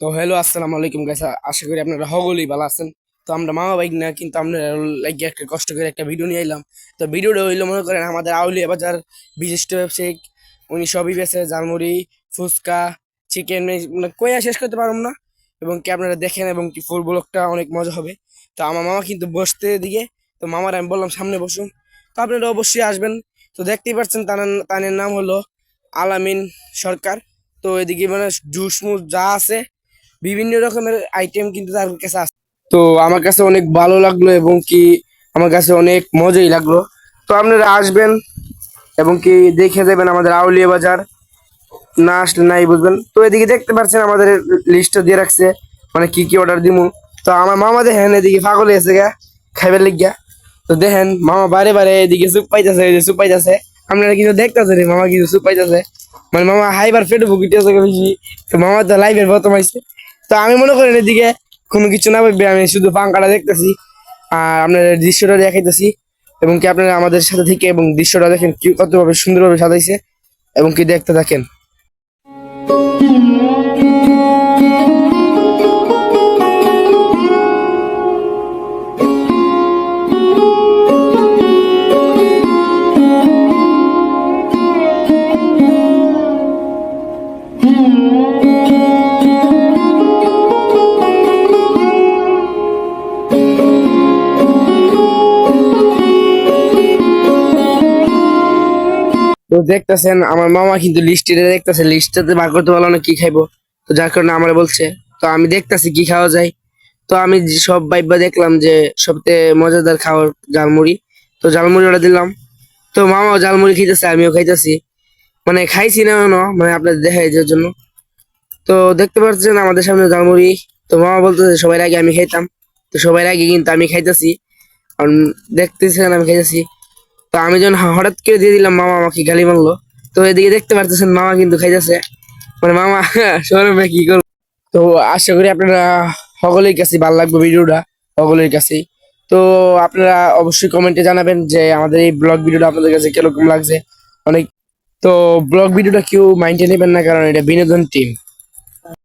তো হ্যালো, আসসালামু আলাইকুম গাইস। আশা করি আপনারা সকলেই ভালো আছেন। তো আমরা মামা বাইক না, কিন্তু আমরা লাগে একটা কষ্ট করে একটা ভিডিও নিয়ে এলাম। তো ভিডিওটা হইলো, মনে করেন, আমাদের আউলিয়া বাজার বিশিষ্ট ব্যবসায়িক, উনি সবই বেছে, ঝালমুড়ি, ফুচকা, চিকেন, মানে কইয়া শেষ করতে পারলাম না। এবং কি আপনারা দেখেন, এবং কি ফুল ব্লগটা অনেক মজা হবে। তো আমার মামা কিন্তু বসতে দিকে, তো মামার আমি বললাম সামনে বসুন। তো আপনারা অবশ্যই আসবেন। তো দেখতেই পাচ্ছেন তানের নাম হলো আলামিন সরকার। তো এদিকে মানে জুস মুস যা আছে, বিভিন্ন রকমের আইটেম কিন্তু তার কাছে আছে। তো আমার কাছে অনেক ভালো লাগলো, এবং কি আমার কাছে অনেক মজাই লাগলো। তো আপনারা আসবেন এবং কি দেখে যাবেন আমাদের আউলিয়া বাজার। না আসলে নাই বুঝবেন। তো এদিকে দেখতে পাচ্ছেন আমাদের লিস্টটা দিয়ে রাখছে, মানে কি কি অর্ডার দিমু। তো আমার মামা দেখেন এদিকে পাগল হয়েছে গা খাইবার লিগা। তো দেখেন মামা বারে বারে এদিকে চুপ পাইতেছে, এই যে চুপ পাইতেছে। আপনারা কিছু দেখতেছেন মামা কিছু চুপ পাইতেছে, মানে মামা হাইবার ফেটে ভুগিতেছে বেশি। তো মামা তো লাইভের প্রথম আইছে। তো আমি মনে করেন এদিকে কোনো কিছু না ভাববে, আমি শুধু পাঙ্কাটা দেখতেছি আর আপনাদের দৃশ্যটা দেখাইতেছি। এবং কি আপনারা আমাদের সাথে থেকে এবং দৃশ্যটা দেখেন কি কতভাবে সুন্দরভাবে সাজাইছে, এবং কি দেখতে থাকেন। তো দেখতেছেন আমার মামা কিন্তু লিস্টে দেখতেছে, লিস্টটাতে বার করতে পারলো না কি খাইবো। তো যার কারণে আমার বলছে, তো আমি দেখতাছি কি খাওয়া যায়। তো আমি সব বাইবা দেখলাম যে সবচেয়ে মজাদার খাবার ঝালমুড়ি। তো ঝালমুড়ি ওটা দিলাম। তো মামাও ঝালমুড়ি খাইতেছে, আমিও খাইতেছি, মানে খাইছি না কেন, মানে আপনাদের দেখাই যাওয়ার জন্য। তো দেখতে পাচ্ছেন আমাদের সামনে ঝালমুড়ি। তো মামা বলতেছে সবার আগে আমি খাইতাম। তো সবার আগে কিন্তু আমি খাইতেছি, কারণ দেখতেছেন আমি খাইতেছি। তো আমি যখন হঠাৎ করে দিয়ে দিলাম, মামা আমাকে গালি মারলো। তো এদিকে দেখতে পারতেছেন মামা কিন্তু খাইতেছে, মানে মামা শরমে কি করবো। তো আশা করি আপনারা সকলের কাছে ভালো লাগবে ভিডিওটা, সকলের কাছেই। তো আপনারা অবশ্যই কমেন্টে জানাবেন যে আমাদের এই ব্লগ ভিডিওটা আপনাদের কাছে কিরকম লাগছে। অনেক, তো ব্লগ ভিডিওটা কেউ মাইন্ডে নেবেন না, কারণ এটা বিনোদন টিম।